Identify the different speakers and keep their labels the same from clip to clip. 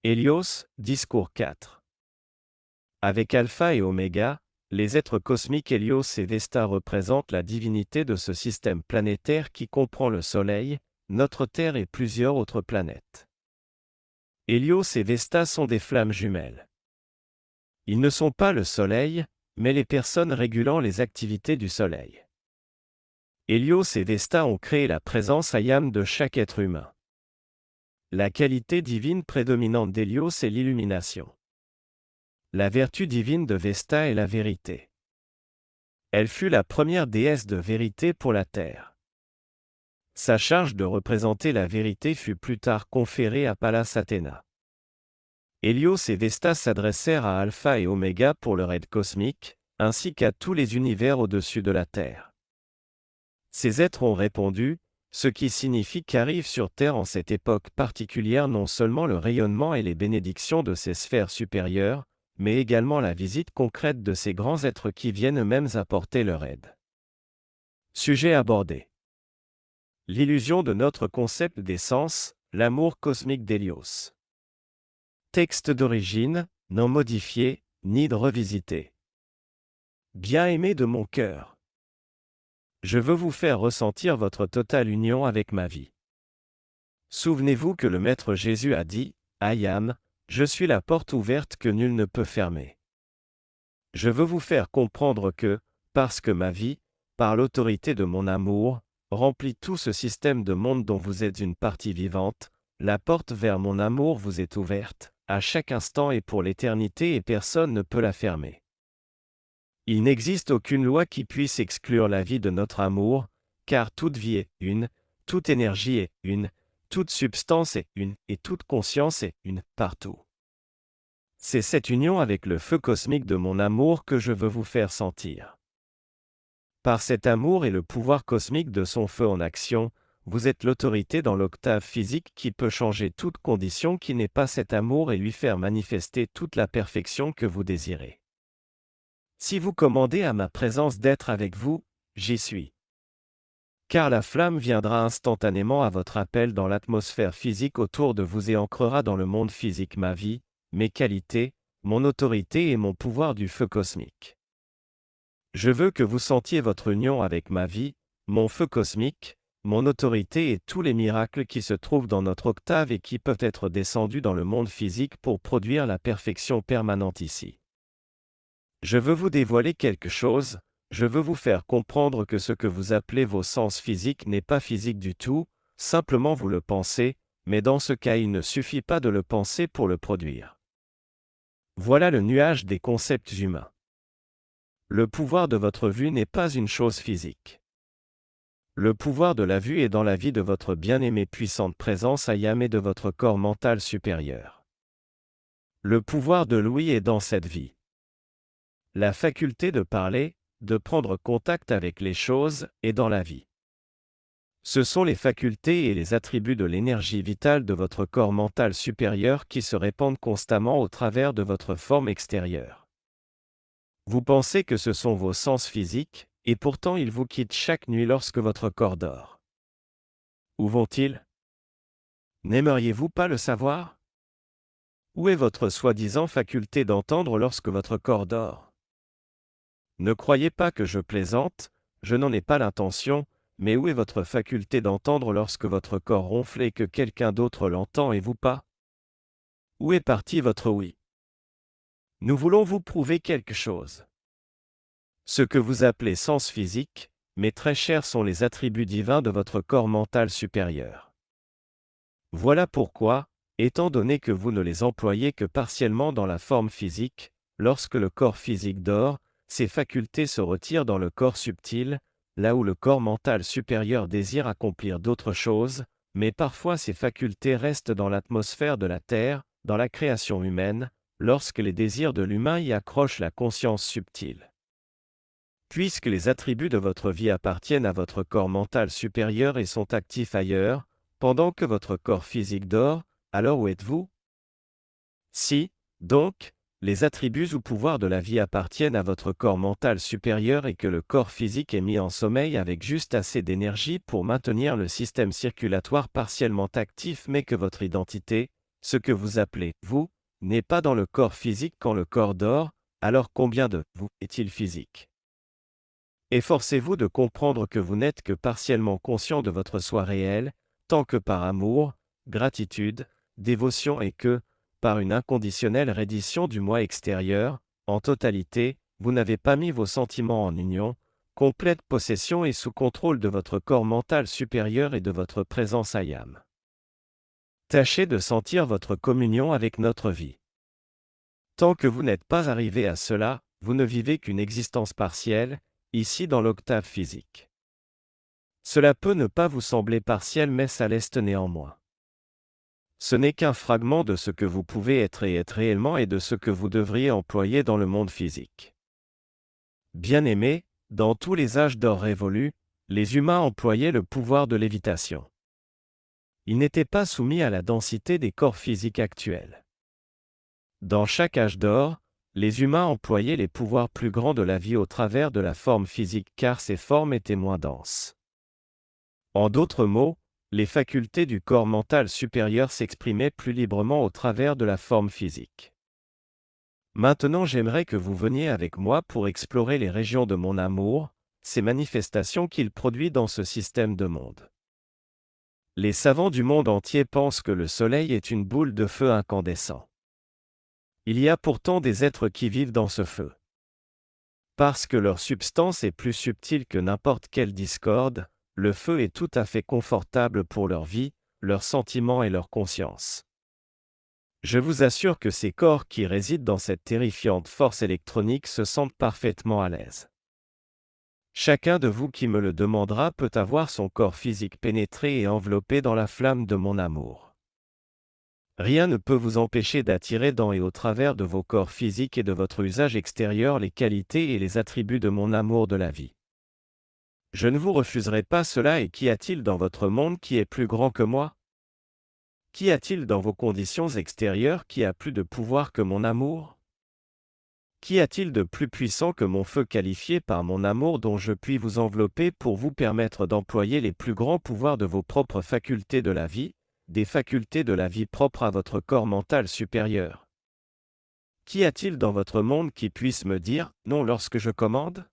Speaker 1: Hélios, discours 4. Avec Alpha et Oméga, les êtres cosmiques Hélios et Vesta représentent la divinité de ce système planétaire qui comprend le Soleil, notre Terre et plusieurs autres planètes. Hélios et Vesta sont des flammes jumelles. Ils ne sont pas le Soleil, mais les personnes régulant les activités du Soleil. Hélios et Vesta ont créé la présence ayam de chaque être humain. La qualité divine prédominante d'Hélios est l'illumination. La vertu divine de Vesta est la vérité. Elle fut la première déesse de vérité pour la Terre. Sa charge de représenter la vérité fut plus tard conférée à Pallas Athéna. Hélios et Vesta s'adressèrent à Alpha et Oméga pour leur aide cosmique, ainsi qu'à tous les univers au-dessus de la Terre. Ces êtres ont répondu, ce qui signifie qu'arrive sur Terre en cette époque particulière non seulement le rayonnement et les bénédictions de ces sphères supérieures, mais également la visite concrète de ces grands êtres qui viennent eux-mêmes apporter leur aide. Sujet abordé. L'illusion de notre concept d'essence, l'amour cosmique d'Hélios. Texte d'origine, non modifié, ni revisité. Bien-aimé de mon cœur. Je veux vous faire ressentir votre totale union avec ma vie. Souvenez-vous que le Maître Jésus a dit, « I am, je suis la porte ouverte que nul ne peut fermer. » Je veux vous faire comprendre que, parce que ma vie, par l'autorité de mon amour, remplit tout ce système de monde dont vous êtes une partie vivante, la porte vers mon amour vous est ouverte, à chaque instant et pour l'éternité et personne ne peut la fermer. Il n'existe aucune loi qui puisse exclure la vie de notre amour, car toute vie est une, toute énergie est une, toute substance est une, et toute conscience est une, partout. C'est cette union avec le feu cosmique de mon amour que je veux vous faire sentir. Par cet amour et le pouvoir cosmique de son feu en action, vous êtes l'autorité dans l'octave physique qui peut changer toute condition qui n'est pas cet amour et lui faire manifester toute la perfection que vous désirez. Si vous commandez à ma présence d'être avec vous, j'y suis. Car la flamme viendra instantanément à votre appel dans l'atmosphère physique autour de vous et ancrera dans le monde physique ma vie, mes qualités, mon autorité et mon pouvoir du feu cosmique. Je veux que vous sentiez votre union avec ma vie, mon feu cosmique, mon autorité et tous les miracles qui se trouvent dans notre octave et qui peuvent être descendus dans le monde physique pour produire la perfection permanente ici. Je veux vous dévoiler quelque chose, je veux vous faire comprendre que ce que vous appelez vos sens physiques n'est pas physique du tout, simplement vous le pensez, mais dans ce cas il ne suffit pas de le penser pour le produire. Voilà le nuage des concepts humains. Le pouvoir de votre vue n'est pas une chose physique. Le pouvoir de la vue est dans la vie de votre bien-aimée puissante présence ayam et de votre corps mental supérieur. Le pouvoir de l'ouïe est dans cette vie. La faculté de parler, de prendre contact avec les choses, est dans la vie. Ce sont les facultés et les attributs de l'énergie vitale de votre corps mental supérieur qui se répandent constamment au travers de votre forme extérieure. Vous pensez que ce sont vos sens physiques, et pourtant ils vous quittent chaque nuit lorsque votre corps dort. Où vont-ils? N'aimeriez-vous pas le savoir? Où est votre soi-disant faculté d'entendre lorsque votre corps dort? Ne croyez pas que je plaisante, je n'en ai pas l'intention, mais où est votre faculté d'entendre lorsque votre corps ronfle et que quelqu'un d'autre l'entend et vous pas? Où est parti votre oui? Nous voulons vous prouver quelque chose. Ce que vous appelez sens physique, mes très chers sont les attributs divins de votre corps mental supérieur. Voilà pourquoi, étant donné que vous ne les employez que partiellement dans la forme physique, lorsque le corps physique dort, ces facultés se retirent dans le corps subtil, là où le corps mental supérieur désire accomplir d'autres choses, mais parfois ces facultés restent dans l'atmosphère de la Terre, dans la création humaine, lorsque les désirs de l'humain y accrochent la conscience subtile. Puisque les attributs de votre vie appartiennent à votre corps mental supérieur et sont actifs ailleurs, pendant que votre corps physique dort, alors où êtes-vous? Si, donc, les attributs ou pouvoirs de la vie appartiennent à votre corps mental supérieur et que le corps physique est mis en sommeil avec juste assez d'énergie pour maintenir le système circulatoire partiellement actif mais que votre identité, ce que vous appelez « vous » n'est pas dans le corps physique quand le corps dort, alors combien de « vous » est-il physique? Efforcez-vous de comprendre que vous n'êtes que partiellement conscient de votre soi réel, tant que par amour, gratitude, dévotion et que, par une inconditionnelle reddition du moi extérieur, en totalité, vous n'avez pas mis vos sentiments en union, complète possession et sous contrôle de votre corps mental supérieur et de votre présence ayam. Tâchez de sentir votre communion avec notre vie. Tant que vous n'êtes pas arrivé à cela, vous ne vivez qu'une existence partielle, ici dans l'octave physique. Cela peut ne pas vous sembler partiel mais ça l'est néanmoins. Ce n'est qu'un fragment de ce que vous pouvez être et être réellement et de ce que vous devriez employer dans le monde physique. Bien-aimés, dans tous les âges d'or révolus, les humains employaient le pouvoir de lévitation. Ils n'étaient pas soumis à la densité des corps physiques actuels. Dans chaque âge d'or, les humains employaient les pouvoirs plus grands de la vie au travers de la forme physique car ces formes étaient moins denses. En d'autres mots, les facultés du corps mental supérieur s'exprimaient plus librement au travers de la forme physique. Maintenant j'aimerais que vous veniez avec moi pour explorer les régions de mon amour, ces manifestations qu'il produit dans ce système de monde. Les savants du monde entier pensent que le soleil est une boule de feu incandescent. Il y a pourtant des êtres qui vivent dans ce feu. Parce que leur substance est plus subtile que n'importe quelle discorde, le feu est tout à fait confortable pour leur vie, leurs sentiments et leur conscience. Je vous assure que ces corps qui résident dans cette terrifiante force électronique se sentent parfaitement à l'aise. Chacun de vous qui me le demandera peut avoir son corps physique pénétré et enveloppé dans la flamme de mon amour. Rien ne peut vous empêcher d'attirer dans et au travers de vos corps physiques et de votre usage extérieur les qualités et les attributs de mon amour de la vie. Je ne vous refuserai pas cela et qu'y a-t-il dans votre monde qui est plus grand que moi? Qu'y a-t-il dans vos conditions extérieures qui a plus de pouvoir que mon amour? Qu'y a-t-il de plus puissant que mon feu qualifié par mon amour dont je puis vous envelopper pour vous permettre d'employer les plus grands pouvoirs de vos propres facultés de la vie, des facultés de la vie propres à votre corps mental supérieur? Qu'y a-t-il dans votre monde qui puisse me dire « non » lorsque je commande?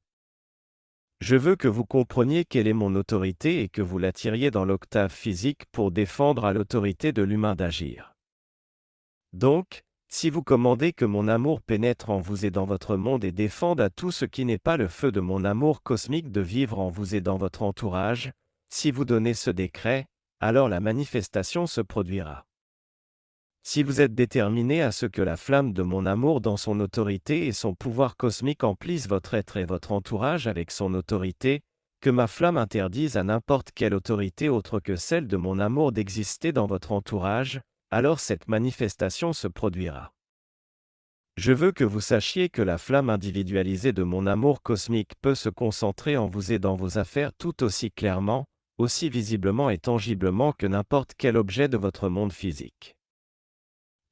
Speaker 1: Je veux que vous compreniez quelle est mon autorité et que vous l'attiriez dans l'octave physique pour défendre à l'autorité de l'humain d'agir. Donc, si vous commandez que mon amour pénètre en vous et dans votre monde et défende à tout ce qui n'est pas le feu de mon amour cosmique de vivre en vous et dans votre entourage, si vous donnez ce décret, alors la manifestation se produira. Si vous êtes déterminé à ce que la flamme de mon amour dans son autorité et son pouvoir cosmique emplisse votre être et votre entourage avec son autorité, que ma flamme interdise à n'importe quelle autorité autre que celle de mon amour d'exister dans votre entourage, alors cette manifestation se produira. Je veux que vous sachiez que la flamme individualisée de mon amour cosmique peut se concentrer en vous et dans vos affaires tout aussi clairement, aussi visiblement et tangiblement que n'importe quel objet de votre monde physique.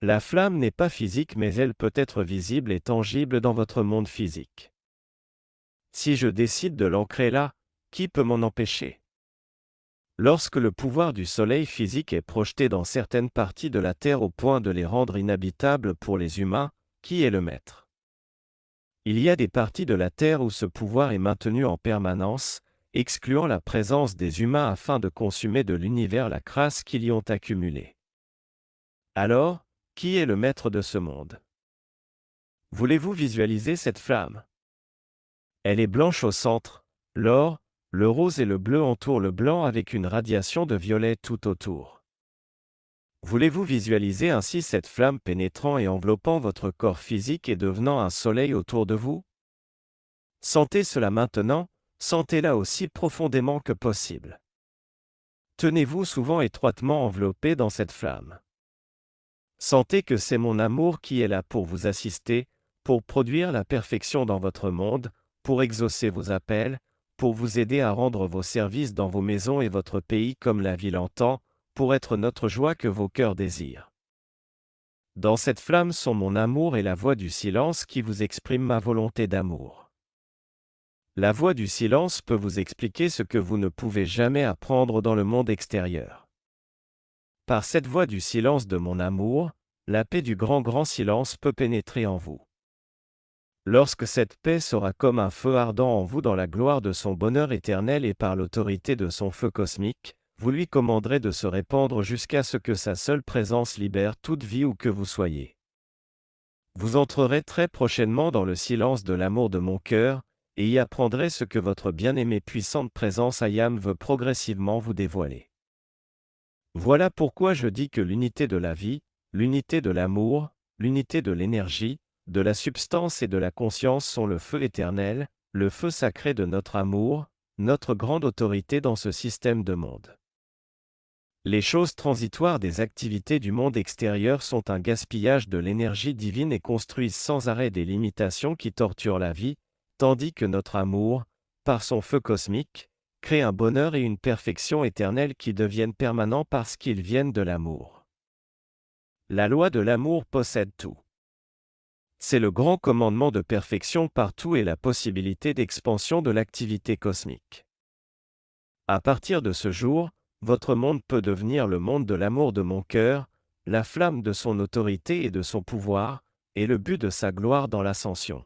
Speaker 1: La flamme n'est pas physique mais elle peut être visible et tangible dans votre monde physique. Si je décide de l'ancrer là, qui peut m'en empêcher? Lorsque le pouvoir du soleil physique est projeté dans certaines parties de la Terre au point de les rendre inhabitables pour les humains, qui est le maître? Il y a des parties de la Terre où ce pouvoir est maintenu en permanence, excluant la présence des humains afin de consumer de l'univers la crasse qu'ils y ont accumulée. Alors, qui est le maître de ce monde? Voulez-vous visualiser cette flamme? Elle est blanche au centre, l'or, le rose et le bleu entourent le blanc avec une radiation de violet tout autour. Voulez-vous visualiser ainsi cette flamme pénétrant et enveloppant votre corps physique et devenant un soleil autour de vous? Sentez cela maintenant, sentez-la aussi profondément que possible. Tenez-vous souvent étroitement enveloppé dans cette flamme. Sentez que c'est mon amour qui est là pour vous assister, pour produire la perfection dans votre monde, pour exaucer vos appels, pour vous aider à rendre vos services dans vos maisons et votre pays comme la vie l'entend, pour être notre joie que vos cœurs désirent. Dans cette flamme sont mon amour et la voix du silence qui vous exprime ma volonté d'amour. La voix du silence peut vous expliquer ce que vous ne pouvez jamais apprendre dans le monde extérieur. Par cette voie du silence de mon amour, la paix du grand silence peut pénétrer en vous. Lorsque cette paix sera comme un feu ardent en vous dans la gloire de son bonheur éternel et par l'autorité de son feu cosmique, vous lui commanderez de se répandre jusqu'à ce que sa seule présence libère toute vie où que vous soyez. Vous entrerez très prochainement dans le silence de l'amour de mon cœur, et y apprendrez ce que votre bien-aimée puissante présence Ayam veut progressivement vous dévoiler. Voilà pourquoi je dis que l'unité de la vie, l'unité de l'amour, l'unité de l'énergie, de la substance et de la conscience sont le feu éternel, le feu sacré de notre amour, notre grande autorité dans ce système de monde. Les choses transitoires des activités du monde extérieur sont un gaspillage de l'énergie divine et construisent sans arrêt des limitations qui torturent la vie, tandis que notre amour, par son feu cosmique, crée un bonheur et une perfection éternelle qui deviennent permanents parce qu'ils viennent de l'amour. La loi de l'amour possède tout. C'est le grand commandement de perfection partout et la possibilité d'expansion de l'activité cosmique. À partir de ce jour, votre monde peut devenir le monde de l'amour de mon cœur, la flamme de son autorité et de son pouvoir, et le but de sa gloire dans l'ascension.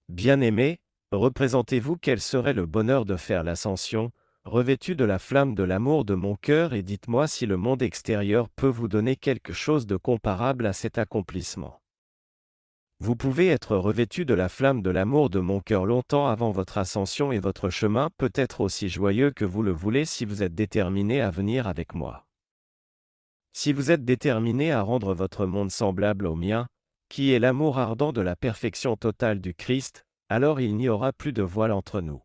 Speaker 1: Bien-aimés, représentez-vous quel serait le bonheur de faire l'ascension, revêtu de la flamme de l'amour de mon cœur et dites-moi si le monde extérieur peut vous donner quelque chose de comparable à cet accomplissement. Vous pouvez être revêtu de la flamme de l'amour de mon cœur longtemps avant votre ascension et votre chemin peut être aussi joyeux que vous le voulez si vous êtes déterminé à venir avec moi. Si vous êtes déterminé à rendre votre monde semblable au mien, qui est l'amour ardent de la perfection totale du Christ, alors il n'y aura plus de voile entre nous.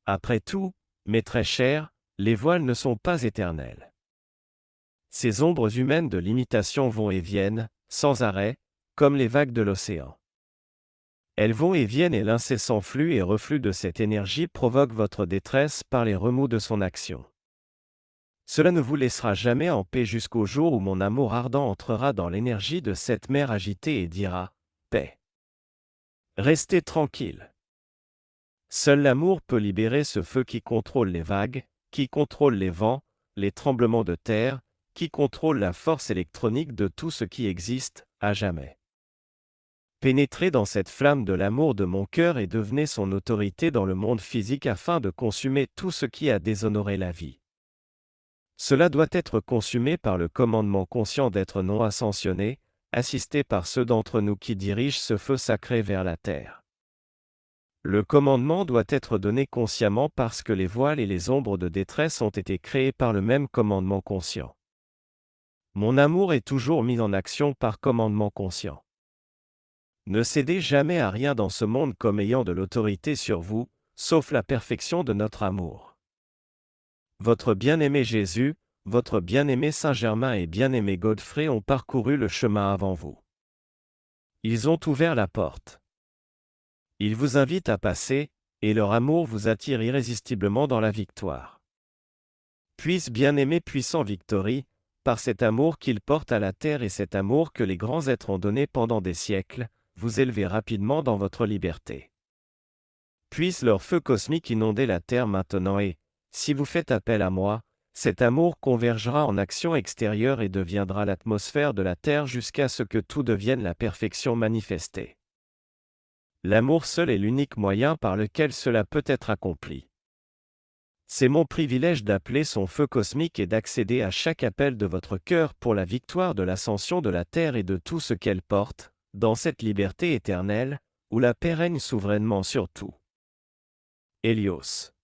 Speaker 1: Après tout, mes très chers, les voiles ne sont pas éternels. Ces ombres humaines de limitation vont et viennent, sans arrêt, comme les vagues de l'océan. Elles vont et viennent et l'incessant flux et reflux de cette énergie provoque votre détresse par les remous de son action. Cela ne vous laissera jamais en paix jusqu'au jour où mon amour ardent entrera dans l'énergie de cette mer agitée et dira « Paix ». Restez tranquille. Seul l'amour peut libérer ce feu qui contrôle les vagues, qui contrôle les vents, les tremblements de terre, qui contrôle la force électronique de tout ce qui existe, à jamais. Pénétrez dans cette flamme de l'amour de mon cœur et devenez son autorité dans le monde physique afin de consumer tout ce qui a déshonoré la vie. Cela doit être consumé par le commandement conscient d'être non ascensionné, assisté par ceux d'entre nous qui dirigent ce feu sacré vers la terre. Le commandement doit être donné consciemment parce que les voiles et les ombres de détresse ont été créés par le même commandement conscient. Mon amour est toujours mis en action par commandement conscient. Ne cédez jamais à rien dans ce monde comme ayant de l'autorité sur vous, sauf la perfection de notre amour. Votre bien-aimé Jésus, votre bien-aimé Saint-Germain et bien-aimé Godfrey ont parcouru le chemin avant vous. Ils ont ouvert la porte. Ils vous invitent à passer, et leur amour vous attire irrésistiblement dans la victoire. Puisse bien-aimé puissant Victory, par cet amour qu'il porte à la terre et cet amour que les grands êtres ont donné pendant des siècles, vous élever rapidement dans votre liberté. Puisse leur feu cosmique inonder la terre maintenant et, si vous faites appel à moi, cet amour convergera en action extérieure et deviendra l'atmosphère de la terre jusqu'à ce que tout devienne la perfection manifestée. L'amour seul est l'unique moyen par lequel cela peut être accompli. C'est mon privilège d'appeler son feu cosmique et d'accéder à chaque appel de votre cœur pour la victoire de l'ascension de la terre et de tout ce qu'elle porte, dans cette liberté éternelle, où la paix règne souverainement sur tout. Hélios.